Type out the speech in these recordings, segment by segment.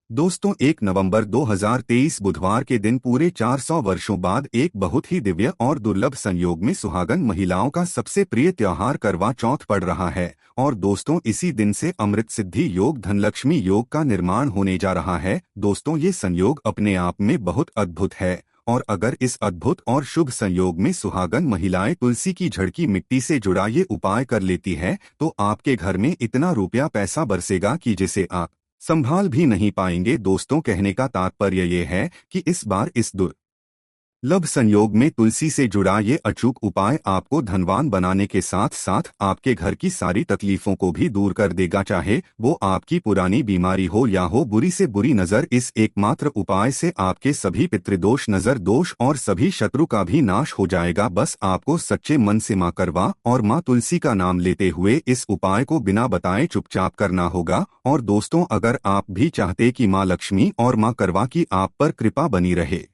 दोस्तों 1 नवंबर 2023 बुधवार के दिन पूरे 400 वर्षों बाद एक बहुत ही दिव्य और दुर्लभ संयोग में सुहागन महिलाओं का सबसे प्रिय त्योहार करवा चौथ पड़ रहा है। और दोस्तों इसी दिन से अमृत सिद्धि योग धनलक्ष्मी योग का निर्माण होने जा रहा है। दोस्तों ये संयोग अपने आप में बहुत अद्भुत है। और अगर इस अद्भुत और शुभ संयोग में सुहागन महिलाएं तुलसी की जड़ की मिट्टी से जुड़ा ये उपाय कर लेती है तो आपके घर में इतना रुपया पैसा बरसेगा कि जिसे आप संभाल भी नहीं पाएंगे। दोस्तों कहने का तात्पर्य ये है कि इस बार इस दुर्लभ संयोग में तुलसी से जुड़ा ये अचूक उपाय आपको धनवान बनाने के साथ साथ आपके घर की सारी तकलीफों को भी दूर कर देगा, चाहे वो आपकी पुरानी बीमारी हो या हो बुरी से बुरी नजर। इस एकमात्र उपाय से आपके सभी पितृदोष, नजर दोष और सभी शत्रु का भी नाश हो जाएगा। बस आपको सच्चे मन से मां करवा और मां तुलसी का नाम लेते हुए इस उपाय को बिना बताए चुपचाप करना होगा। और दोस्तों अगर आप भी चाहते कि मां लक्ष्मी और मां करवा की आप पर कृपा बनी रहे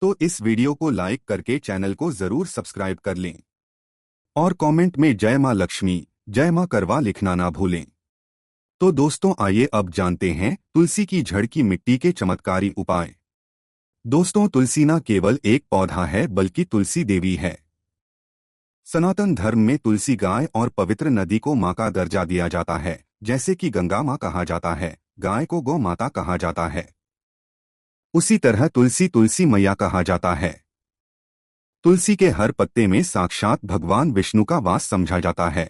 तो इस वीडियो को लाइक करके चैनल को जरूर सब्सक्राइब कर लें और कमेंट में जय मां लक्ष्मी जय मां करवा लिखना ना भूलें। तो दोस्तों आइए अब जानते हैं तुलसी की जड़ की मिट्टी के चमत्कारी उपाय। दोस्तों तुलसी न केवल एक पौधा है बल्कि तुलसी देवी है। सनातन धर्म में तुलसी गाय और पवित्र नदी को मां का दर्जा दिया जाता है। जैसे कि गंगा मां कहा जाता है, गाय को गौ माता कहा जाता है, उसी तरह तुलसी मैया कहा जाता है। तुलसी के हर पत्ते में साक्षात भगवान विष्णु का वास समझा जाता है।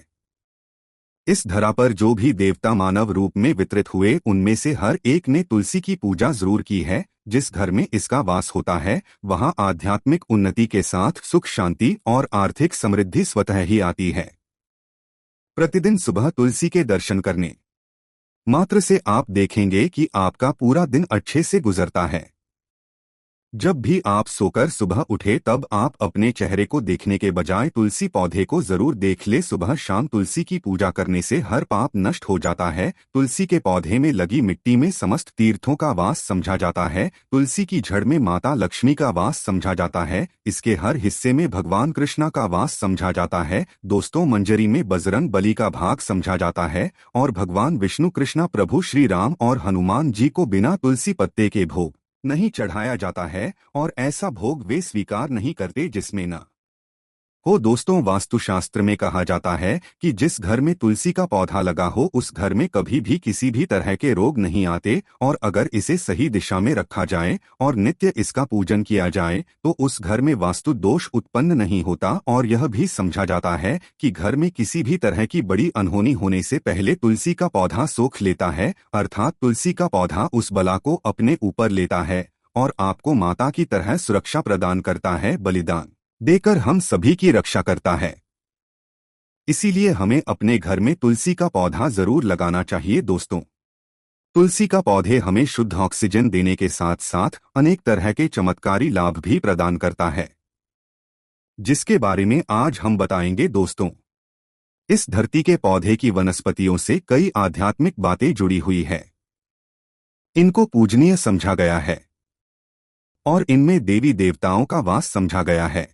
इस धरा पर जो भी देवता मानव रूप में वितरित हुए उनमें से हर एक ने तुलसी की पूजा जरूर की है। जिस घर में इसका वास होता है वहां आध्यात्मिक उन्नति के साथ सुख, शांति और आर्थिक समृद्धि स्वतः ही आती है। प्रतिदिन सुबह तुलसी के दर्शन करने मात्र से आप देखेंगे कि आपका पूरा दिन अच्छे से गुजरता है। जब भी आप सोकर सुबह उठे तब आप अपने चेहरे को देखने के बजाय तुलसी पौधे को जरूर देख ले। सुबह शाम तुलसी की पूजा करने से हर पाप नष्ट हो जाता है। तुलसी के पौधे में लगी मिट्टी में समस्त तीर्थों का वास समझा जाता है। तुलसी की जड़ में माता लक्ष्मी का वास समझा जाता है। इसके हर हिस्से में भगवान कृष्णा का वास समझा जाता है। दोस्तों मंजरी में बजरंग बली का भाग समझा जाता है और भगवान विष्णु, कृष्णा, प्रभु श्री राम और हनुमान जी को बिना तुलसी पत्ते के भोग नहीं चढ़ाया जाता है और ऐसा भोग वे स्वीकार नहीं करते जिसमें न हो। दोस्तों वास्तुशास्त्र में कहा जाता है कि जिस घर में तुलसी का पौधा लगा हो उस घर में कभी भी किसी भी तरह के रोग नहीं आते। और अगर इसे सही दिशा में रखा जाए और नित्य इसका पूजन किया जाए तो उस घर में वास्तु दोष उत्पन्न नहीं होता। और यह भी समझा जाता है कि घर में किसी भी तरह की बड़ी अनहोनी होने से पहले तुलसी का पौधा सोख लेता है, अर्थात तुलसी का पौधा उस बला को अपने ऊपर लेता है और आपको माता की तरह सुरक्षा प्रदान करता है, बलिदान देकर हम सभी की रक्षा करता है। इसीलिए हमें अपने घर में तुलसी का पौधा जरूर लगाना चाहिए। दोस्तों तुलसी का पौधे हमें शुद्ध ऑक्सीजन देने के साथ साथ अनेक तरह के चमत्कारी लाभ भी प्रदान करता है, जिसके बारे में आज हम बताएंगे। दोस्तों इस धरती के पौधे की वनस्पतियों से कई आध्यात्मिक बातें जुड़ी हुई है। इनको पूजनीय समझा गया है और इनमें देवी देवताओं का वास समझा गया है।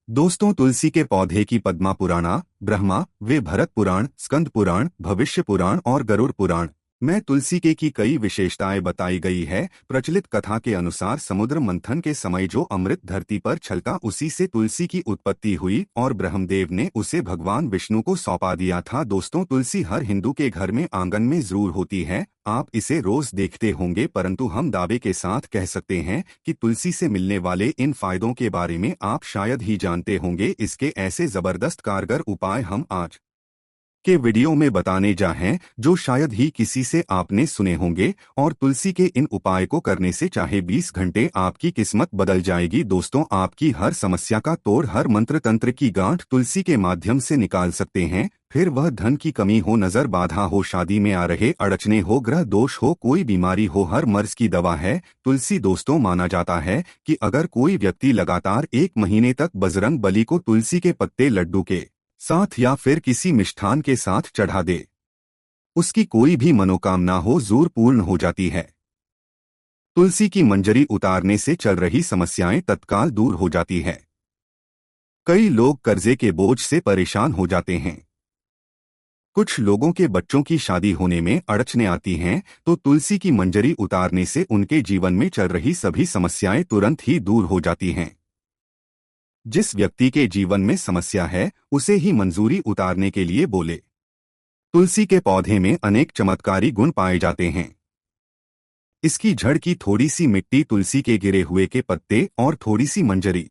दोस्तों तुलसी के पौधे की पद्मा पुराणा, ब्रह्मा व भरत पुराण, स्कंद पुराण, भविष्य पुराण और गरुड़ पुराण में तुलसी के की कई विशेषताएं बताई गई है। प्रचलित कथा के अनुसार समुद्र मंथन के समय जो अमृत धरती पर छलका उसी से तुलसी की उत्पत्ति हुई और ब्रह्मदेव ने उसे भगवान विष्णु को सौंपा दिया था। दोस्तों तुलसी हर हिंदू के घर में आंगन में जरूर होती है। आप इसे रोज देखते होंगे, परंतु हम दावे के साथ कह सकते हैं कि तुलसी से मिलने वाले इन फायदों के बारे में आप शायद ही जानते होंगे। इसके ऐसे जबरदस्त कारगर उपाय हम आज के वीडियो में बताने जा हैं जो शायद ही किसी से आपने सुने होंगे। और तुलसी के इन उपाय को करने से चाहे 20 घंटे आपकी किस्मत बदल जाएगी। दोस्तों आपकी हर समस्या का तोड़, हर मंत्र तंत्र की गांठ तुलसी के माध्यम से निकाल सकते हैं। फिर वह धन की कमी हो, नजर बाधा हो, शादी में आ रहे अड़चने हो, ग्रह दोष हो, कोई बीमारी हो, हर मर्ज की दवा है तुलसी। दोस्तों माना जाता है कि अगर कोई व्यक्ति लगातार 1 महीने तक बजरंग बली को तुलसी के पत्ते लड्डू के साथ या फिर किसी मिष्ठान के साथ चढ़ा दे, उसकी कोई भी मनोकामना हो जरूर पूर्ण हो जाती है। तुलसी की मंजरी उतारने से चल रही समस्याएं तत्काल दूर हो जाती है। कई लोग कर्जे के बोझ से परेशान हो जाते हैं। कुछ लोगों के बच्चों की शादी होने में अड़चनें आती हैं, तो तुलसी की मंजरी उतारने से उनके जीवन में चल रही सभी समस्याएं तुरंत ही दूर हो जाती हैं। जिस व्यक्ति के जीवन में समस्या है, उसे ही मंजूरी उतारने के लिए बोले। तुलसी के पौधे में अनेक चमत्कारी गुण पाए जाते हैं। इसकी जड़ की थोड़ी सी मिट्टी, तुलसी के गिरे हुए के पत्ते और थोड़ी सी मंजरी,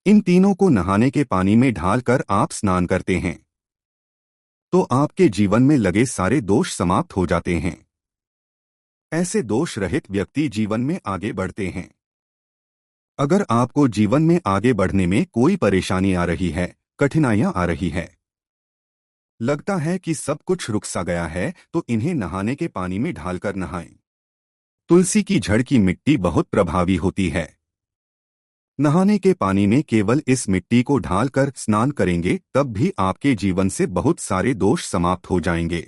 इन तीनों को नहाने के पानी में ढालकर आप स्नान करते हैं तो आपके जीवन में लगे सारे दोष समाप्त हो जाते हैं। ऐसे दोष रहित व्यक्ति जीवन में आगे बढ़ते हैं। अगर आपको जीवन में आगे बढ़ने में कोई परेशानी आ रही है, कठिनाइयां आ रही है, लगता है कि सब कुछ रुक सा गया है, तो इन्हें नहाने के पानी में ढालकर नहाएं। तुलसी की जड़ की मिट्टी बहुत प्रभावी होती है। नहाने के पानी में केवल इस मिट्टी को ढालकर स्नान करेंगे, तब भी आपके जीवन से बहुत सारे दोष समाप्त हो जाएंगे।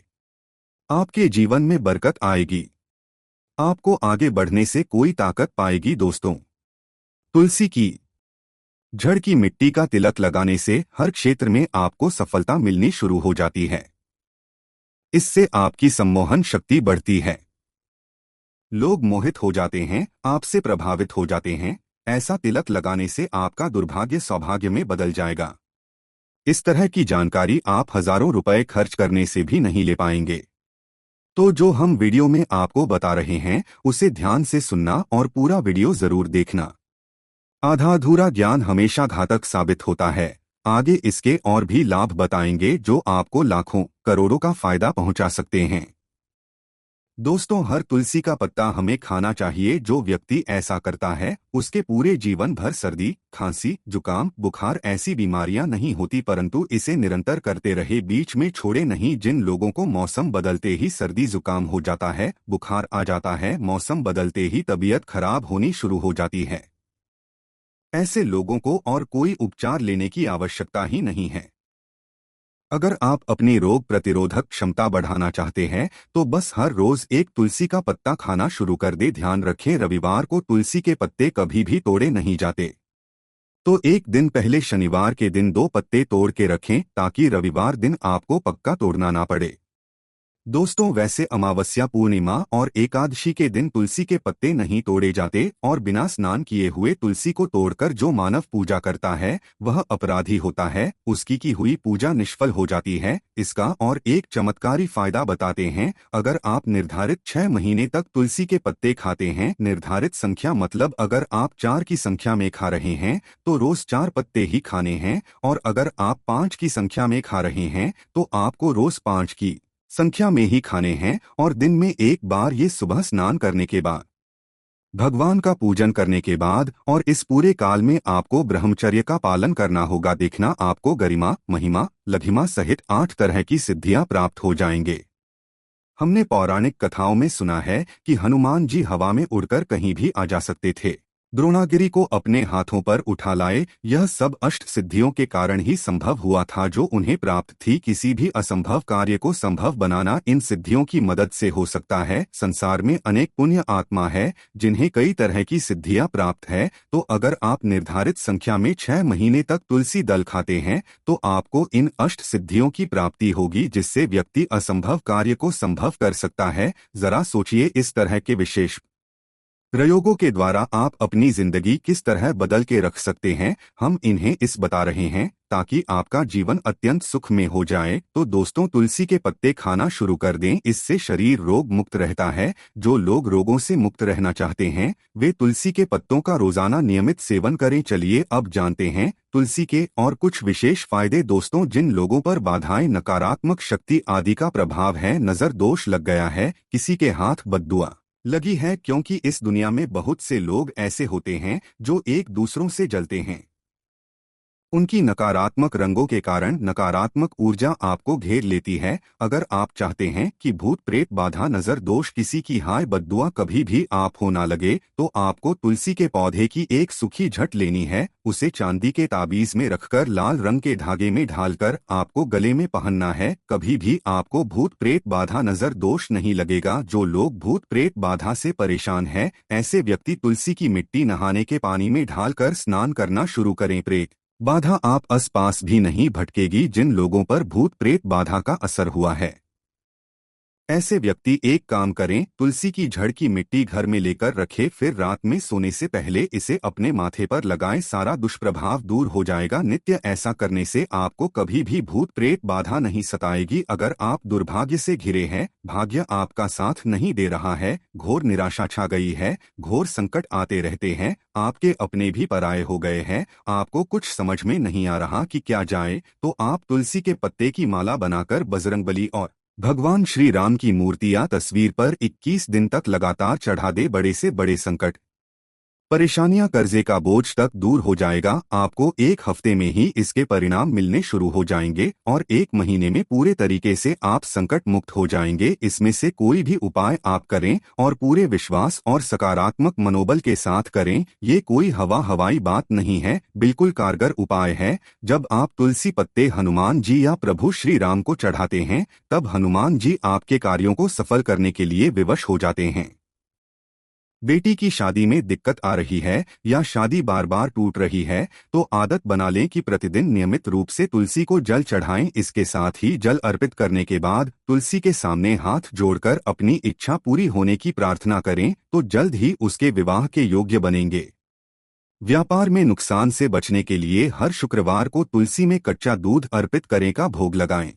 आपके जीवन में बरकत आएगी। आपको आगे बढ़ने से कोई ताकत पाएगी। दोस्तों, तुलसी की जड़ की मिट्टी का तिलक लगाने से हर क्षेत्र में आपको सफलता मिलनी शुरू हो जाती है। इससे आपकी सम्मोहन शक्ति बढ़ती है। लोग मोहित हो जाते हैं, आपसे प्रभावित हो जाते हैं। ऐसा तिलक लगाने से आपका दुर्भाग्य सौभाग्य में बदल जाएगा। इस तरह की जानकारी आप हजारों रुपए खर्च करने से भी नहीं ले पाएंगे। तो जो हम वीडियो में आपको बता रहे हैं, उसे ध्यान से सुनना और पूरा वीडियो जरूर देखना। आधा अधूरा ज्ञान हमेशा घातक साबित होता है। आगे इसके और भी लाभ बताएंगे जो आपको लाखों करोड़ों का फायदा पहुंचा सकते हैं। दोस्तों, हर तुलसी का पत्ता हमें खाना चाहिए। जो व्यक्ति ऐसा करता है, उसके पूरे जीवन भर सर्दी, खांसी, जुकाम, बुखार ऐसी बीमारियां नहीं होती, परंतु इसे निरंतर करते रहे, बीच में छोड़े नहीं। जिन लोगों को मौसम बदलते ही सर्दी जुकाम हो जाता है, बुखार आ जाता है, मौसम बदलते ही तबीयत खराब होनी शुरू हो जाती है, ऐसे लोगों को और कोई उपचार लेने की आवश्यकता ही नहीं है। अगर आप अपनी रोग प्रतिरोधक क्षमता बढ़ाना चाहते हैं, तो बस हर रोज एक तुलसी का पत्ता खाना शुरू कर दे। ध्यान रखें, रविवार को तुलसी के पत्ते कभी भी तोड़े नहीं जाते। तो एक दिन पहले शनिवार के दिन 2 पत्ते तोड़ के रखें, ताकि रविवार दिन आपको पक्का तोड़ना ना पड़े। दोस्तों, वैसे अमावस्या, पूर्णिमा और एकादशी के दिन तुलसी के पत्ते नहीं तोड़े जाते, और बिना स्नान किए हुए तुलसी को तोड़कर जो मानव पूजा करता है, वह अपराधी होता है। उसकी की हुई पूजा निष्फल हो जाती है। इसका और एक चमत्कारी फायदा बताते हैं। अगर आप निर्धारित 6 महीने तक तुलसी के पत्ते खाते हैं, निर्धारित संख्या मतलब अगर आप 4 की संख्या में खा रहे हैं, तो रोज 4 पत्ते ही खाने हैं, और अगर आप 5 की संख्या में खा रहे हैं, तो आपको रोज 5 की संख्या में ही खाने हैं, और दिन में एक बार ये सुबह स्नान करने के बाद, भगवान का पूजन करने के बाद, और इस पूरे काल में आपको ब्रह्मचर्य का पालन करना होगा। देखना, आपको गरिमा, महिमा, लघिमा सहित 8 तरह की सिद्धियां प्राप्त हो जाएंगे। हमने पौराणिक कथाओं में सुना है कि हनुमान जी हवा में उड़कर कहीं भी आ जा सकते थे, द्रोणागिरी को अपने हाथों पर उठा लाए। यह सब अष्ट सिद्धियों के कारण ही संभव हुआ था जो उन्हें प्राप्त थी। किसी भी असंभव कार्य को संभव बनाना इन सिद्धियों की मदद से हो सकता है। संसार में अनेक पुण्य आत्मा है जिन्हें कई तरह की सिद्धियां प्राप्त है। तो अगर आप निर्धारित संख्या में 6 महीने तक तुलसी दल खाते हैं, तो आपको इन अष्ट सिद्धियों की प्राप्ति होगी, जिससे व्यक्ति असंभव कार्य को संभव कर सकता है। जरा सोचिए, इस तरह के विशेष प्रयोगों के द्वारा आप अपनी जिंदगी किस तरह बदल के रख सकते हैं। हम इन्हें इस बता रहे हैं ताकि आपका जीवन अत्यंत सुख में हो जाए। तो दोस्तों, तुलसी के पत्ते खाना शुरू कर दें। इससे शरीर रोग मुक्त रहता है। जो लोग रोगों से मुक्त रहना चाहते हैं, वे तुलसी के पत्तों का रोजाना नियमित सेवन करें। चलिए अब जानते हैं तुलसी के और कुछ विशेष फायदे। दोस्तों, जिन लोगों पर बाधाएं, नकारात्मक शक्ति आदि का प्रभाव है, नजर दोष लग गया है, किसी के हाथ बद्दुआ लगी है, क्योंकि इस दुनिया में बहुत से लोग ऐसे होते हैं जो एक दूसरों से जलते हैं। उनकी नकारात्मक रंगों के कारण नकारात्मक ऊर्जा आपको घेर लेती है। अगर आप चाहते हैं कि भूत प्रेत, बाधा, नजर दोष, किसी की हाय बद्दुआ कभी भी आप हो ना लगे, तो आपको तुलसी के पौधे की एक सूखी झट लेनी है। उसे चांदी के ताबीज में रखकर लाल रंग के धागे में ढालकर आपको गले में पहनना है। कभी भी आपको भूत प्रेत, बाधा, नजर दोष नहीं लगेगा। जो लोग भूत प्रेत बाधा से परेशान हैं, ऐसे व्यक्ति तुलसी की मिट्टी नहाने के पानी में ढालकर स्नान करना शुरू करें। प्रेत बाधा आप आसपास भी नहीं भटकेगी जिन लोगों पर भूत प्रेत बाधा का असर हुआ है। ऐसे व्यक्ति एक काम करें, तुलसी की जड़ की मिट्टी घर में लेकर रखें, फिर रात में सोने से पहले इसे अपने माथे पर लगाएं, सारा दुष्प्रभाव दूर हो जाएगा। नित्य ऐसा करने से आपको कभी भी भूत प्रेत बाधा नहीं सताएगी। अगर आप दुर्भाग्य से घिरे हैं, भाग्य आपका साथ नहीं दे रहा है, घोर निराशा छा गई है, घोर संकट आते रहते हैं, आपके अपने भी पराये हो गए हैं, आपको कुछ समझ में नहीं आ रहा कि क्या जाए, तो आप तुलसी के पत्ते की माला बनाकर बजरंगबली और भगवान श्री राम की मूर्ति या तस्वीर पर 21 दिन तक लगातार चढ़ा दे। बड़े से बड़े संकट, परेशानियां, कर्जे का बोझ तक दूर हो जाएगा। आपको एक हफ्ते में ही इसके परिणाम मिलने शुरू हो जाएंगे और 1 महीने में पूरे तरीके से आप संकट मुक्त हो जाएंगे। इसमें से कोई भी उपाय आप करें और पूरे विश्वास और सकारात्मक मनोबल के साथ करें। ये कोई हवाई बात नहीं है, बिल्कुल कारगर उपाय है। जब आप तुलसी पत्ते हनुमान जी या प्रभु श्री राम को चढ़ाते हैं, तब हनुमान जी आपके कार्यों को सफल करने के लिए विवश हो जाते हैं। बेटी की शादी में दिक्कत आ रही है या शादी बार बार टूट रही है, तो आदत बना लें कि प्रतिदिन नियमित रूप से तुलसी को जल चढ़ाएं। इसके साथ ही जल अर्पित करने के बाद तुलसी के सामने हाथ जोड़कर अपनी इच्छा पूरी होने की प्रार्थना करें, तो जल्द ही उसके विवाह के योग्य बनेंगे। व्यापार में नुकसान से बचने के लिए हर शुक्रवार को तुलसी में कच्चा दूध अर्पित करें का भोग लगाएं।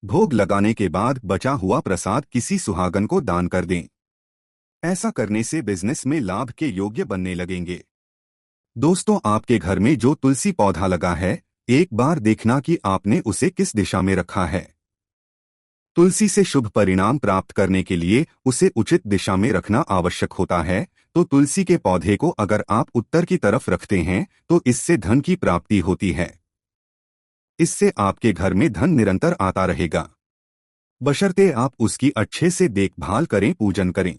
भोग लगाने के बाद बचा हुआ प्रसाद किसी सुहागन को दान कर दें। ऐसा करने से बिजनेस में लाभ के योग्य बनने लगेंगे। दोस्तों, आपके घर में जो तुलसी पौधा लगा है, एक बार देखना कि आपने उसे किस दिशा में रखा है। तुलसी से शुभ परिणाम प्राप्त करने के लिए उसे उचित दिशा में रखना आवश्यक होता है। तो तुलसी के पौधे को अगर आप उत्तर की तरफ रखते हैं, तो इससे धन की प्राप्ति होती है। इससे आपके घर में धन निरंतर आता रहेगा, बशर्ते आप उसकी अच्छे से देखभाल करें, पूजन करें।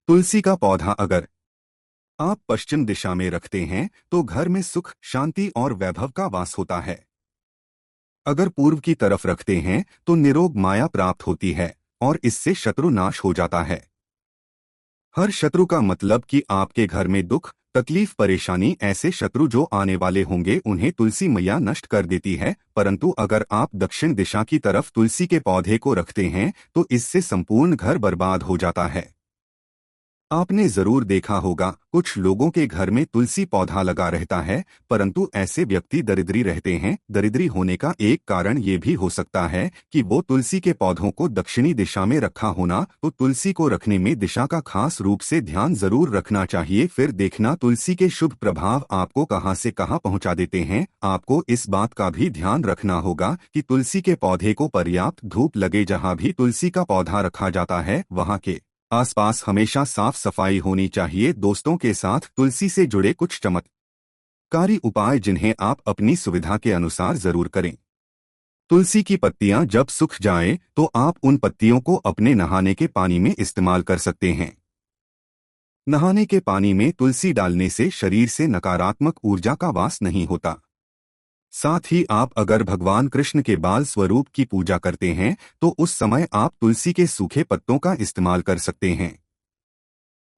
तुलसी का पौधा अगर आप पश्चिम दिशा में रखते हैं, तो घर में सुख, शांति और वैभव का वास होता है। अगर पूर्व की तरफ रखते हैं, तो निरोग माया प्राप्त होती है और इससे शत्रु नाश हो जाता है। हर शत्रु का मतलब कि आपके घर में दुख, तकलीफ, परेशानी, ऐसे शत्रु जो आने वाले होंगे उन्हें तुलसी मैया नष्ट कर देती है। परंतु अगर आप दक्षिण दिशा की तरफ तुलसी के पौधे को रखते हैं, तो इससे संपूर्ण घर बर्बाद हो जाता है। आपने जरूर देखा होगा, कुछ लोगों के घर में तुलसी पौधा लगा रहता है, परंतु ऐसे व्यक्ति दरिद्री रहते हैं। दरिद्री होने का एक कारण ये भी हो सकता है कि वो तुलसी के पौधों को दक्षिणी दिशा में रखा होना। तो तुलसी को रखने में दिशा का खास रूप से ध्यान जरूर रखना चाहिए। फिर देखना तुलसी के शुभ प्रभाव आपको कहां से कहां पहुंचा देते हैं। आपको इस बात का भी ध्यान रखना होगा कि तुलसी के पौधे को पर्याप्त धूप लगे। जहां भी तुलसी का पौधा रखा जाता है, वहां के आसपास हमेशा साफ सफाई होनी चाहिए। दोस्तों के साथ तुलसी से जुड़े कुछ चमत्कारी उपाय जिन्हें आप अपनी सुविधा के अनुसार जरूर करें। तुलसी की पत्तियां जब सूख जाएं, तो आप उन पत्तियों को अपने नहाने के पानी में इस्तेमाल कर सकते हैं। नहाने के पानी में तुलसी डालने से शरीर से नकारात्मक ऊर्जा का वास नहीं होता। साथ ही आप अगर भगवान कृष्ण के बाल स्वरूप की पूजा करते हैं, तो उस समय आप तुलसी के सूखे पत्तों का इस्तेमाल कर सकते हैं।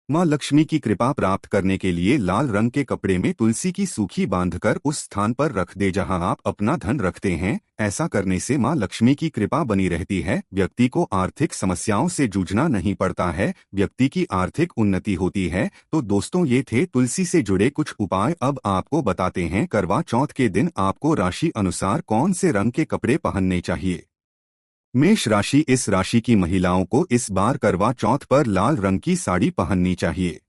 मां लक्ष्मी की कृपा प्राप्त करने के लिए लाल रंग के कपड़े में तुलसी की सूखी बांधकर उस स्थान पर रख दे जहां आप अपना धन रखते हैं। ऐसा करने से मां लक्ष्मी की कृपा बनी रहती है। व्यक्ति को आर्थिक समस्याओं से जूझना नहीं पड़ता है, व्यक्ति की आर्थिक उन्नति होती है। तो दोस्तों, ये थे तुलसी से जुड़े कुछ उपाय। अब आपको बताते हैं करवा चौथ के दिन आपको राशि अनुसार कौन से रंग के कपड़े पहनने चाहिए। मेष राशि, इस राशि की महिलाओं को इस बार करवा चौथ पर लाल रंग की साड़ी पहननी चाहिए।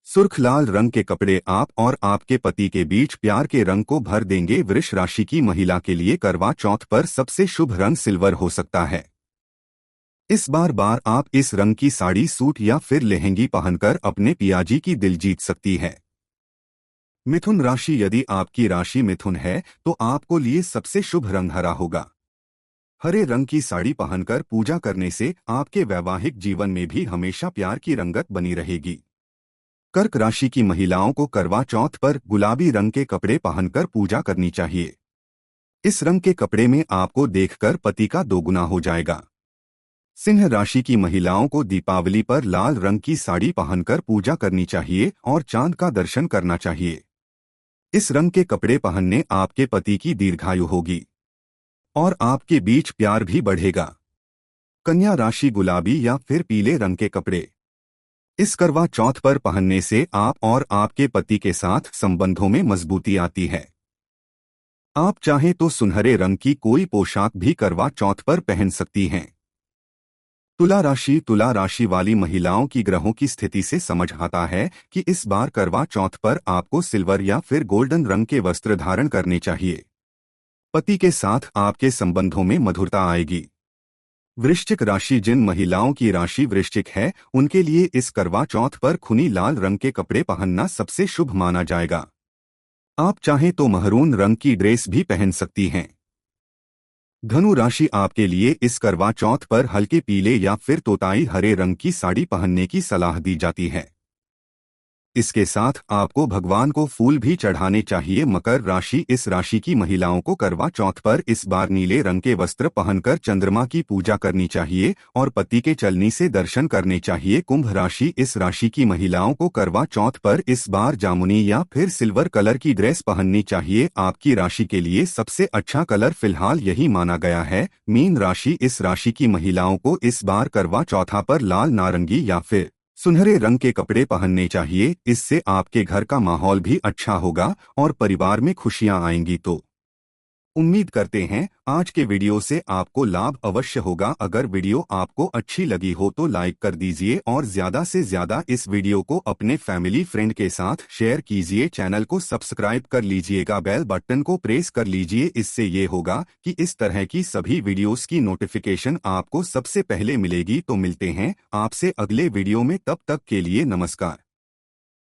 सुर्ख लाल रंग के कपड़े आप और आपके पति के बीच प्यार के रंग को भर देंगे। वृष राशि की महिला के लिए करवा चौथ पर सबसे शुभ रंग सिल्वर हो सकता है। इस बार आप इस रंग की साड़ी, सूट या फिर लहंगी पहनकर अपने पियाजी की दिल जीत सकती है। मिथुन राशि, यदि आपकी राशि मिथुन है, तो आपको लिए सबसे शुभ रंग हरा होगा। हरे रंग की साड़ी पहनकर पूजा करने से आपके वैवाहिक जीवन में भी हमेशा प्यार की रंगत बनी रहेगी। कर्क राशि की महिलाओं को करवा चौथ पर गुलाबी रंग के कपड़े पहनकर पूजा करनी चाहिए। इस रंग के कपड़े में आपको देखकर पति का दोगुना हो जाएगा। सिंह राशि की महिलाओं को दीपावली पर लाल रंग की साड़ी पहनकर पूजा करनी चाहिए और चांद का दर्शन करना चाहिए। इस रंग के कपड़े पहनने आपके पति की दीर्घायु होगी और आपके बीच प्यार भी बढ़ेगा। कन्या राशि, गुलाबी या फिर पीले रंग के कपड़े इस करवा चौथ पर पहनने से आप और आपके पति के साथ संबंधों में मजबूती आती है। आप चाहें तो सुनहरे रंग की कोई पोशाक भी करवा चौथ पर पहन सकती हैं। तुला राशि वाली महिलाओं की ग्रहों की स्थिति से समझ आता है कि इस बार करवा चौथ पर आपको सिल्वर या फिर गोल्डन रंग के वस्त्र धारण करने चाहिए। पति के साथ आपके संबंधों में मधुरता आएगी। वृश्चिक राशि, जिन महिलाओं की राशि वृश्चिक है उनके लिए इस करवा चौथ पर खुनी लाल रंग के कपड़े पहनना सबसे शुभ माना जाएगा। आप चाहें तो महरून रंग की ड्रेस भी पहन सकती हैं। धनु राशि, आपके लिए इस करवा चौथ पर हल्के पीले या फिर तोताई हरे रंग की साड़ी पहनने की सलाह दी जाती है। इसके साथ आपको भगवान को फूल भी चढ़ाने चाहिए। मकर राशि, इस राशि की महिलाओं को करवा चौथ पर इस बार नीले रंग के वस्त्र पहनकर चंद्रमा की पूजा करनी चाहिए और पति के चलनी से दर्शन करने चाहिए। कुंभ राशि, इस राशि की महिलाओं को करवा चौथ पर इस बार जामुनी या फिर सिल्वर कलर की ड्रेस पहननी चाहिए। आपकी राशि के लिए सबसे अच्छा कलर फिलहाल यही माना गया है। मीन राशि, इस राशि की महिलाओं को इस बार करवा चौथा पर लाल, नारंगी या फिर सुनहरे रंग के कपड़े पहनने चाहिए। इससे आपके घर का माहौल भी अच्छा होगा और परिवार में खुशियां आएंगी। तो उम्मीद करते हैं आज के वीडियो से आपको लाभ अवश्य होगा। अगर वीडियो आपको अच्छी लगी हो तो लाइक कर दीजिए और ज्यादा से ज्यादा इस वीडियो को अपने फैमिली फ्रेंड के साथ शेयर कीजिए। चैनल को सब्सक्राइब कर लीजिएगा, बेल बटन को प्रेस कर लीजिए। इससे ये होगा कि इस तरह की सभी वीडियोस की नोटिफिकेशन आपको सबसे पहले मिलेगी। तो मिलते हैं आपसे अगले वीडियो में, तब तक के लिए नमस्कार।